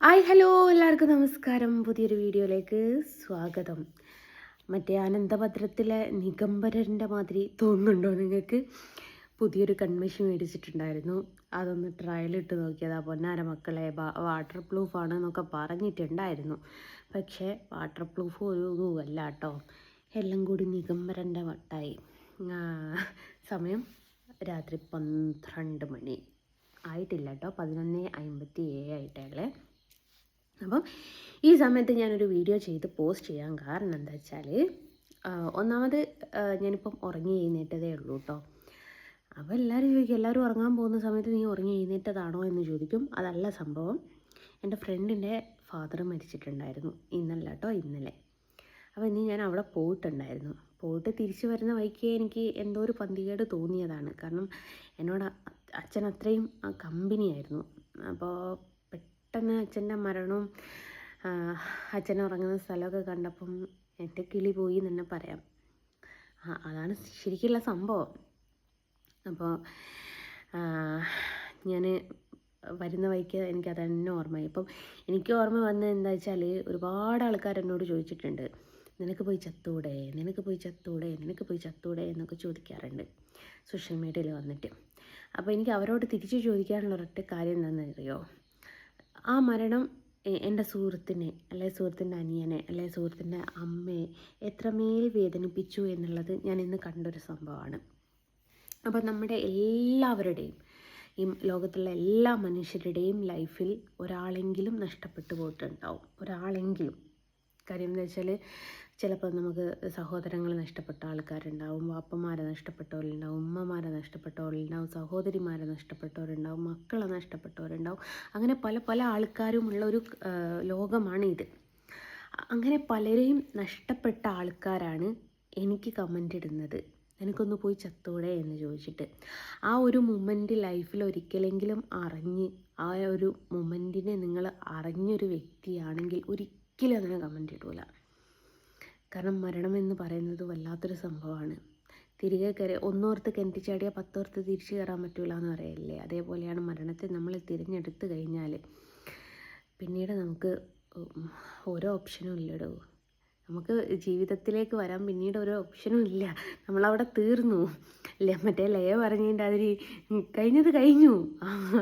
Hello എല്ലാവർക്കും നമസ്കാരം. പുതിയൊരു വീഡിയോയിലേക്ക് സ്വാഗതം. മറ്റേ ആനന്ദഭദ്രത്തിലെ നിഗംബരൻ്റെ മാതിരി തോന്നുന്നുണ്ടോ നിങ്ങൾക്ക്? പുതിയൊരു കൺമിഷൻ മേടിച്ചിട്ടുണ്ടായിരുന്നു, അതൊന്ന് ട്രയലിട്ട് നോക്കിയതാ. പൊന്നാര മക്കളെ, വാട്ടർ പ്രൂഫാണ് എന്നൊക്കെ പറഞ്ഞിട്ടുണ്ടായിരുന്നു. പക്ഷേ വാട്ടർ പ്രൂഫ് ഒരു ഇതുമല്ല കേട്ടോ, എല്ലാം കൂടി നിഗംബരൻ്റെ വട്ടായി. സമയം രാത്രി 12 മണി ആയിട്ടില്ല കേട്ടോ, 11:57 ആയിട്ടേ. അപ്പം ഈ സമയത്ത് ഞാനൊരു വീഡിയോ ചെയ്ത് പോസ്റ്റ് ചെയ്യാൻ കാരണം എന്താ വെച്ചാൽ, ഒന്നാമത് ഞാനിപ്പം ഉറങ്ങി എഴുന്നേറ്റതേ ഉള്ളൂ കേട്ടോ. അപ്പോൾ എല്ലാവരും ചോദിക്കും, എല്ലാവരും ഉറങ്ങാൻ പോകുന്ന സമയത്ത് നീ ഉറങ്ങി എഴുന്നേറ്റതാണോ എന്ന് ചോദിക്കും. അതല്ല സംഭവം, എൻ്റെ ഫ്രണ്ടിൻ്റെ ഫാദർ മരിച്ചിട്ടുണ്ടായിരുന്നു ഇന്നല്ല കേട്ടോ, ഇന്നലെ. അപ്പോൾ ഇന്ന് ഞാൻ അവിടെ പോയിട്ട് തിരിച്ചു വരുന്ന വഴിക്ക് എനിക്ക് എന്തോ ഒരു പന്തികേട് തോന്നിയതാണ്. കാരണം എന്നോട് അച്ഛൻ അത്രയും കമ്പനിയായിരുന്നു. അപ്പോൾ പെട്ടെന്ന് അച്ഛൻ്റെ മരണവും അച്ഛൻ ഉറങ്ങുന്ന സ്ഥലമൊക്കെ കണ്ടപ്പം എൻ്റെ കിളി പോയി എന്ന് തന്നെ പറയാം. അതാണ് ശരിക്കുള്ള സംഭവം. അപ്പോൾ ഞാൻ വരുന്ന വഴിക്ക് എനിക്കത് തന്നെ ഓർമ്മയായി. ഇപ്പം എനിക്ക് ഓർമ്മ വന്നത് എന്താ വെച്ചാൽ, ഒരുപാട് ആൾക്കാർ എന്നോട് ചോദിച്ചിട്ടുണ്ട്, നിനക്ക് പോയി ചത്തൂടെ, നിനക്ക് പോയി ചത്തൂടെ, നിനക്ക് പോയി ചത്തൂടെ എന്നൊക്കെ ചോദിക്കാറുണ്ട് സോഷ്യൽ മീഡിയയിൽ വന്നിട്ട്. അപ്പോൾ എനിക്ക് അവരോട് തിരിച്ച് ചോദിക്കാനുള്ള ഒരൊറ്റ കാര്യം എന്താണെന്ന് അറിയോ? ആ മരണം എൻ്റെ സുഹൃത്തിനെ, അല്ലെങ്കിൽ സുഹൃത്തിൻ്റെ അനിയനെ, അല്ലെങ്കിൽ സുഹൃത്തിൻ്റെ അമ്മയെ എത്രമേൽ വേദനിപ്പിച്ചു എന്നുള്ളത് ഞാൻ ഇന്ന് കണ്ടൊരു സംഭവമാണ്. അപ്പോൾ നമ്മുടെ എല്ലാവരുടെയും, ഈ ലോകത്തുള്ള എല്ലാ മനുഷ്യരുടെയും ലൈഫിൽ ഒരാളെങ്കിലും നഷ്ടപ്പെട്ടു പോയിട്ടുണ്ടാവും, ഒരാളെങ്കിലും. കാര്യം എന്താ വെച്ചാൽ, ചിലപ്പോൾ നമുക്ക് സഹോദരങ്ങൾ നഷ്ടപ്പെട്ട ആൾക്കാരുണ്ടാവും, വാപ്പന്മാരെ നഷ്ടപ്പെട്ടവരുണ്ടാവും, ഉമ്മമാരെ നഷ്ടപ്പെട്ടവരുണ്ടാവും, സഹോദരിമാരെ നഷ്ടപ്പെട്ടവരുണ്ടാവും, മക്കളെ നഷ്ടപ്പെട്ടവരുണ്ടാവും. അങ്ങനെ പല പല ആൾക്കാരുമുള്ള ഒരു ലോകമാണ് ഇത്. അങ്ങനെ പലരെയും നഷ്ടപ്പെട്ട ആൾക്കാരാണ് എനിക്ക് കമൻ്റ് ഇടുന്നത്, എനിക്കൊന്ന് പോയി ചത്തൂടെ എന്ന് ചോദിച്ചിട്ട്. ആ ഒരു മൊമെൻ്റ് ലൈഫിൽ ഒരിക്കലെങ്കിലും അറിഞ്ഞ്, ആ ഒരു മൊമെൻറ്റിനെ നിങ്ങൾ അറിഞ്ഞൊരു വ്യക്തിയാണെങ്കിൽ ഒരിക്കലും അങ്ങനെ കമൻ്റ് ഇടൂല. കാരണം മരണമെന്ന് പറയുന്നത് വല്ലാത്തൊരു സംഭവമാണ്. തിരികെ കയറി ഒന്നോർത്ത് കിണറ്റി ചാടിയാൽ 10 ഓർത്ത് തിരിച്ചു കയറാൻ പറ്റില്ല എന്ന് പറയില്ലേ? അതേപോലെയാണ് മരണത്തെ നമ്മൾ തിരഞ്ഞെടുത്ത് കഴിഞ്ഞാൽ പിന്നീട് നമുക്ക് ഓരോ ഓപ്ഷനും ഇല്ലടോ. നമുക്ക് ജീവിതത്തിലേക്ക് വരാൻ പിന്നീട് ഓരോ ഓപ്ഷനും ഇല്ല, നമ്മളവിടെ തീർന്നു. മറ്റേ ലയ പറഞ്ഞതിൻ്റെ അതിൽ കഴിഞ്ഞത് കഴിഞ്ഞു,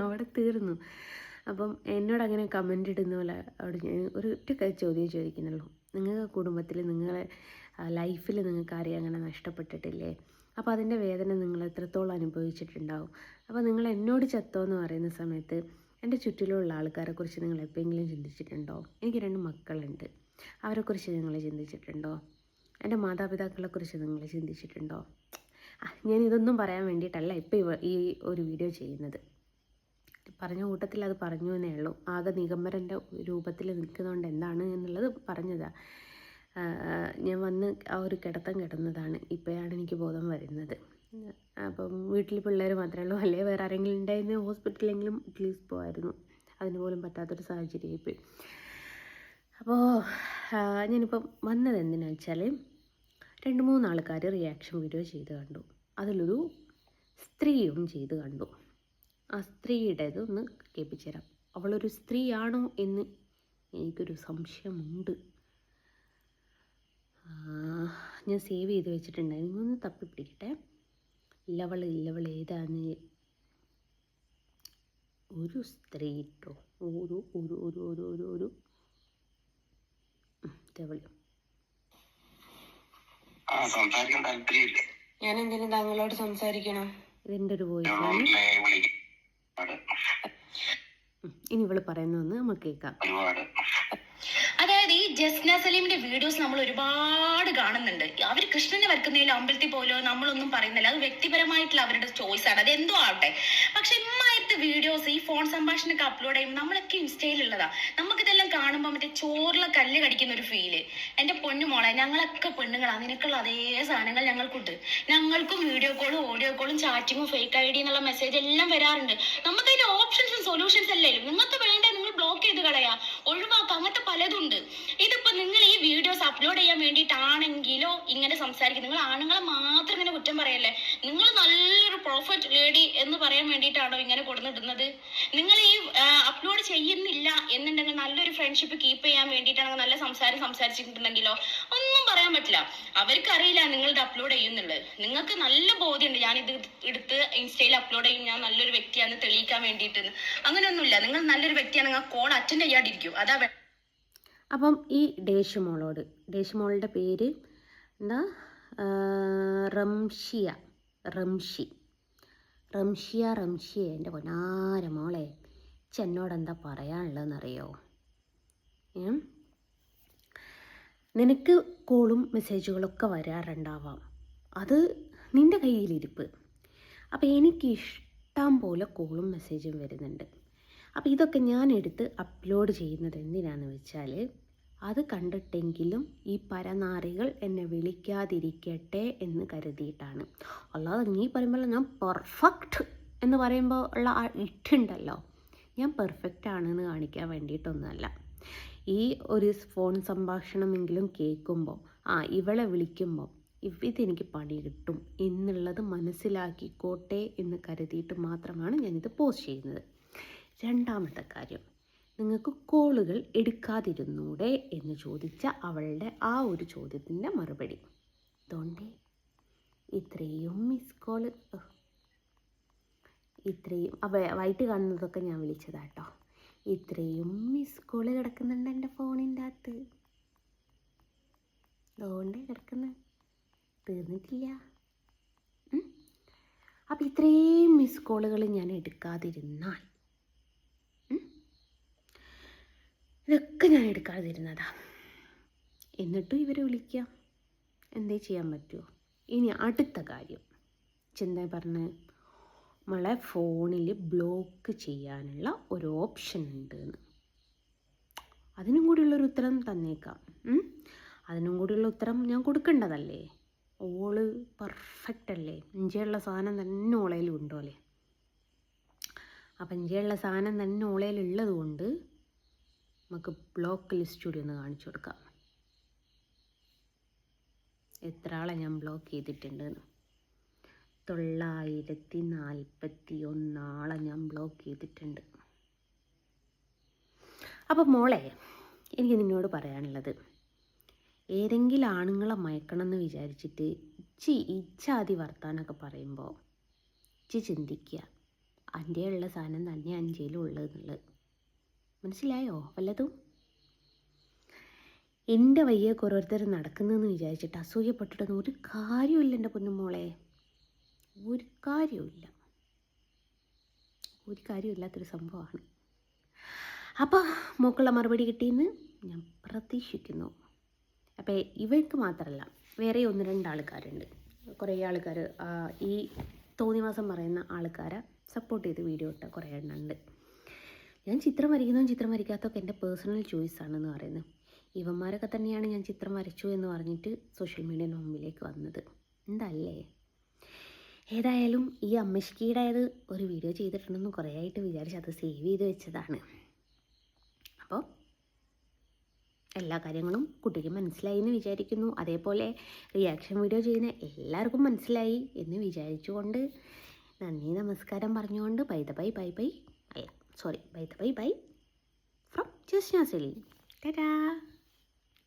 അവിടെ തീർന്നു. അപ്പം എന്നോട് അങ്ങനെ കമൻ്റ് ഇടുന്ന പോലെ അവിടെ ഞാൻ ഒരൊറ്റ ചോദ്യം ചോദിക്കുന്നുള്ളൂ, നിങ്ങൾക്ക് കുടുംബത്തിൽ, നിങ്ങളെ ലൈഫിൽ നിങ്ങൾക്ക് ആരെയും അങ്ങനെ നഷ്ടപ്പെട്ടിട്ടില്ലേ? അപ്പോൾ അതിൻ്റെ വേദന നിങ്ങൾ എത്രത്തോളം അനുഭവിച്ചിട്ടുണ്ടാവും? അപ്പോൾ നിങ്ങൾ എന്നോട് ചത്തോ എന്ന് പറയുന്ന സമയത്ത് എൻ്റെ ചുറ്റിലുള്ള ആൾക്കാരെക്കുറിച്ച് നിങ്ങൾ എപ്പോഴെങ്കിലും ചിന്തിച്ചിട്ടുണ്ടോ? എനിക്ക് 2 മക്കളുണ്ട്, അവരെക്കുറിച്ച് നിങ്ങൾ ചിന്തിച്ചിട്ടുണ്ടോ? എൻ്റെ മാതാപിതാക്കളെക്കുറിച്ച് നിങ്ങൾ ചിന്തിച്ചിട്ടുണ്ടോ? ഞാനിതൊന്നും പറയാൻ വേണ്ടിയിട്ടല്ല ഇപ്പോൾ ഈ ഒരു വീഡിയോ ചെയ്യുന്നത്. പറഞ്ഞ കൂട്ടത്തിൽ അത് പറഞ്ഞു എന്നേ ഉള്ളൂ. ആകെ നിഗംബരൻ്റെ രൂപത്തിൽ നിൽക്കുന്നതുകൊണ്ട് എന്താണ് എന്നുള്ളത് പറഞ്ഞതാണ്. ഞാൻ വന്ന് ആ ഒരു കിടന്നതാണ്, ഇപ്പോഴാണ് എനിക്ക് ബോധം വരുന്നത്. അപ്പം വീട്ടിൽ പിള്ളേർ മാത്രമേ ഉള്ളൂ, അല്ലെങ്കിൽ വേറെ ആരെങ്കിലും ഉണ്ടായിരുന്നു ഹോസ്പിറ്റലിലെങ്കിലും അറ്റ്ലീസ്റ്റ് പോകായിരുന്നു. അതിന് പോലും പറ്റാത്തൊരു സാഹചര്യമായിപ്പോയി. അപ്പോൾ ഞാനിപ്പം വന്നത് എന്തിനാണെന്ന് വെച്ചാൽ, 2-3 ആൾക്കാർ റിയാക്ഷൻ വീഡിയോ ചെയ്ത് കണ്ടു, അതിലൊരു സ്ത്രീയും ചെയ്ത് കണ്ടു. ആ സ്ത്രീയുടേത് ഒന്ന് കേൾപ്പിച്ചു തരാം. അവളൊരു സ്ത്രീയാണോ എന്ന് എനിക്കൊരു സംശയമുണ്ട്. ഞാൻ സേവ് ചെയ്ത് വെച്ചിട്ടുണ്ടായിരുന്നു, ഒന്ന് തപ്പിപ്പിടിക്കട്ടെ. ഇല്ലവൾ ഏതാന്ന്. ഒരു സ്ത്രീ കേട്ടോ, ഒരു ഞാൻ എന്തിനു താങ്കളോട് സംസാരിക്കണം? ഇതിൻ്റെ ഒരു വോയിസാണ്. ഇനി ഇവള് പറയുന്നതെന്ന് നമുക്ക് കേൾക്കാം. അതായത് ഈ ജസ്ന സലീമിന്റെ വീഡിയോസ് നമ്മൾ ഒരുപാട് കാണുന്നുണ്ട്. അവർ കൃഷ്ണനെ വരക്കുന്നതിൽ അമ്പലത്തിൽ പോലോ നമ്മളൊന്നും പറയുന്നില്ല, അത് വ്യക്തിപരമായിട്ടുള്ള അവരുടെ ചോയ്സ് ആണ്, അത് എന്തോ ആവട്ടെ. പക്ഷെ ഇമ്മായിട്ട് വീഡിയോസ് ഈ ഫോൺ സംഭാഷണമൊക്കെ അപ്ലോഡ് ചെയ്യും, നമ്മളൊക്കെ ഇൻസ്റ്റയിലുള്ളതാ. നമുക്കിതെല്ലാം കാണുമ്പോൾ മറ്റേ ചോറിലെ കല്ല് കടിക്കുന്ന ഒരു ഫീല്. എന്റെ പൊന്നു മോളെ, ഞങ്ങളൊക്കെ പെണ്ണുങ്ങളാ, നിനക്കുള്ള അതേ സാധനങ്ങൾ ഞങ്ങൾക്കുണ്ട്. ഞങ്ങൾക്കും വീഡിയോ കോളും ഓഡിയോ കോളും ചാറ്റിങ്ങും ഫേക്ക് ID എന്നുള്ള മെസ്സേജ് എല്ലാം വരാറുണ്ട്. നമുക്ക് അതിന്റെ ഓപ്ഷൻസും സൊല്യൂഷൻസ് അല്ലേ നിങ്ങൾക്ക് വേണ്ടേ? നിങ്ങൾ ബ്ലോക്ക് ചെയ്ത് കളയാ, ഒഴിവാക്കുക, അങ്ങനത്തെ പലതുണ്ട്. ഇതിപ്പോ നിങ്ങൾ ഈ വീഡിയോസ് അപ്ലോഡ് ചെയ്യാൻ വേണ്ടിയിട്ടാണെങ്കിലോ ഇങ്ങനെ സംസാരിക്കും. നിങ്ങൾ ആണുങ്ങളെ മാത്രം ഇങ്ങനെ കുറ്റം പറയല്ലേ. നിങ്ങൾ നല്ലൊരു പെർഫെക്റ്റ് ലേഡി എന്ന് പറയാൻ വേണ്ടിയിട്ടാണോ ഇങ്ങനെ കൊടുത്തിടുന്നത്? നിങ്ങൾ ഈ അപ്ലോഡ് ചെയ്യുന്നില്ല എന്നുണ്ടെങ്കിൽ നല്ലൊരു ഫ്രണ്ട്ഷിപ്പ് കീപ്പ് ചെയ്യാൻ വേണ്ടിയിട്ടാണെങ്കിൽ നല്ല സംസാരിച്ചിട്ടുണ്ടെങ്കിലോ ഒന്നും പറയാൻ പറ്റില്ല. അവർക്കറിയില്ല നിങ്ങളിത് അപ്ലോഡ് ചെയ്യുന്നുള്ളത്. നിങ്ങൾക്ക് നല്ല ബോധ്യമുണ്ട് ഞാനിത് എടുത്ത് ഇൻസ്റ്റയിൽ അപ്ലോഡ് ചെയ്യും, ഞാൻ നല്ലൊരു വ്യക്തിയാണെന്ന് തെളിയിക്കാൻ വേണ്ടിയിട്ട്. അങ്ങനെയൊന്നുമില്ല. നിങ്ങൾ നല്ലൊരു വ്യക്തിയാണെങ്കിൽ കോൾ അറ്റൻഡ് ചെയ്യാണ്ടിരിക്കും. അതാ. അപ്പം ഈ ഡേഷ്മോളുടെ പേര് എന്താ, റംഷിയ എൻ്റെ പൊന്നാര മോളെ, എന്നോട് എന്താ പറയാനുള്ളതെന്നറിയോ? നിനക്ക് കോളും മെസ്സേജുകളൊക്കെ വരാറുണ്ടാവാം, അത് നിൻ്റെ കയ്യിലിരിപ്പ്. അപ്പോൾ എനിക്ക് ഇഷ്ടം പോലെ കോളും മെസ്സേജും വരുന്നുണ്ട്. അപ്പോൾ ഇതൊക്കെ ഞാൻ എടുത്ത് അപ്ലോഡ് ചെയ്യുന്നത് എന്തിനാണെന്ന് വെച്ചാൽ, അത് കണ്ടിട്ടെങ്കിലും ഈ പരനാറികൾ എന്നെ വിളിക്കാതിരിക്കട്ടെ എന്ന് കരുതിയിട്ടാണ്. അല്ലാതെ നീ പറയുമ്പോൾ ഞാൻ പെർഫെക്റ്റ് എന്ന് പറയുമ്പോൾ ഉള്ള ആ ഇട്ടുണ്ടല്ലോ, ഞാൻ പെർഫെക്റ്റ് ആണെന്ന് കാണിക്കാൻ വേണ്ടിയിട്ടൊന്നുമല്ല. ഈ ഒരു ഫോൺ സംഭാഷണമെങ്കിലും കേൾക്കുമ്പോൾ ഇവളെ വിളിക്കുമ്പോൾ ഇതെനിക്ക് പണി കിട്ടും എന്നുള്ളത് മനസ്സിലാക്കിക്കോട്ടെ എന്ന് കരുതിയിട്ട് മാത്രമാണ് ഞാനിത് പോസ്റ്റ് ചെയ്യുന്നത്. രണ്ടാമത്തെ കാര്യം, നിങ്ങൾക്ക് കോളുകൾ എടുക്കാതിരുന്നൂടെ എന്ന് ചോദിച്ച അവളുടെ ആ ഒരു ചോദ്യത്തിൻ്റെ മറുപടി. അതുകൊണ്ട് ഇത്രയും മിസ് കോള്, ഇത്രയും വൈകിട്ട് കാണുന്നതൊക്കെ ഞാൻ വിളിച്ചതാട്ടോ. ഇത്രയും മിസ് കോള് കിടക്കുന്നുണ്ട് എൻ്റെ ഫോണിൻ്റെ അകത്ത്. അതുകൊണ്ട് കിടക്കുന്നത് തീർന്നിട്ടില്ല. അപ്പം ഇത്രയും മിസ് കോളുകൾ ഞാൻ എടുക്കാതിരുന്നാൽ, ഇതൊക്കെ ഞാൻ എടുക്കാതിരുന്നതാ, എന്നിട്ടും ഇവരെ വിളിക്കാം, എന്തേ ചെയ്യാൻ പറ്റുമോ? ഇനി അടുത്ത കാര്യം, ചിന്ത പറഞ്ഞ് നമ്മളെ ഫോണിൽ ബ്ലോക്ക് ചെയ്യാനുള്ള ഒരു ഓപ്ഷൻ ഉണ്ട് എന്ന്. അതിനും കൂടിയുള്ളൊരു ഉത്തരം തന്നേക്കാം. അതിനും കൂടിയുള്ള ഉത്തരം ഞാൻ കൊടുക്കേണ്ടതല്ലേ? ഓള് പെർഫെക്റ്റ് അല്ലേ? ഇഞ്ചിയുള്ള സാധനം തന്നെ ഓളയിലും ഉണ്ടോ അല്ലേ? അപ്പം ഇഞ്ചിയുള്ള സാധനം തന്നെ ഓളയിലുള്ളത് കൊണ്ട് നമുക്ക് ബ്ലോക്ക് ലിസ്റ്റ് കൂടി ഒന്ന് കാണിച്ചു കൊടുക്കാം. എത്ര ആളെ ഞാൻ ബ്ലോക്ക് ചെയ്തിട്ടുണ്ട്? 941 ആളെ ഞാൻ ബ്ലോക്ക് ചെയ്തിട്ടുണ്ട്. അപ്പം മോളെ, എനിക്ക് നിന്നോട് പറയാനുള്ളത്, ഏതെങ്കിലും ആണുങ്ങളെ മയക്കണം എന്ന് വിചാരിച്ചിട്ട് ഇച്ഛാതി വർത്താനൊക്കെ പറയുമ്പോൾ ചിന്തിക്കുക, എൻ്റെ ഉള്ള സാധനം തന്നെ അഞ്ചേലും ഉള്ളതെന്നുള്ളത്. മനസ്സിലായോ വല്ലതും? എൻ്റെ വയ്യൊക്കെ ഓരോരുത്തർ നടക്കുന്നതെന്ന് വിചാരിച്ചിട്ട് അസൂയപ്പെട്ടിട്ടൊന്നും ഒരു കാര്യമില്ല എൻ്റെ പൊന്നുമോളെ, ഒരു കാര്യമില്ലാത്തൊരു സംഭവമാണ്. അപ്പോൾ മോക്കുള്ള മറുപടി കിട്ടിയെന്ന് ഞാൻ പ്രതീക്ഷിക്കുന്നു. അപ്പോൾ ഇവർക്ക് മാത്രമല്ല, വേറെ 1-2 ആൾക്കാരുണ്ട്, കുറേ ആൾക്കാർ ഈ തോന്നിവാസം പറയുന്ന ആൾക്കാരെ സപ്പോർട്ട് ചെയ്ത് വീഡിയോ ഇട്ട കുറേ എണ്ണമുണ്ട്. ഞാൻ ചിത്രം വരയ്ക്കുന്നതും ചിത്രം വരയ്ക്കാത്തതൊക്കെ എൻ്റെ പേഴ്സണൽ ചോയ്സാണെന്ന് പറയുന്നത്. ഇവന്മാരൊക്കെ തന്നെയാണ് ഞാൻ ചിത്രം വരച്ചു എന്ന് പറഞ്ഞിട്ട് സോഷ്യൽ മീഡിയ മുമ്പിലേക്ക് വന്നത്. എന്തല്ലേ? ഏതായാലും ഈ അമ്മശ്കിയുടേത് ഒരു വീഡിയോ ചെയ്തിട്ടുണ്ടെന്ന് കുറേ ആയിട്ട് വിചാരിച്ച് അത് സേവ് ചെയ്ത് വെച്ചതാണ്. അപ്പോൾ എല്ലാ കാര്യങ്ങളും കുട്ടിക്ക് മനസ്സിലായി എന്ന് വിചാരിക്കുന്നു. അതേപോലെ റിയാക്ഷൻ വീഡിയോ ചെയ്യുന്ന എല്ലാവർക്കും മനസ്സിലായി എന്ന് വിചാരിച്ചുകൊണ്ട് നന്ദി നമസ്കാരം പറഞ്ഞുകൊണ്ട് bye bye from Jasna Saleem. Tata.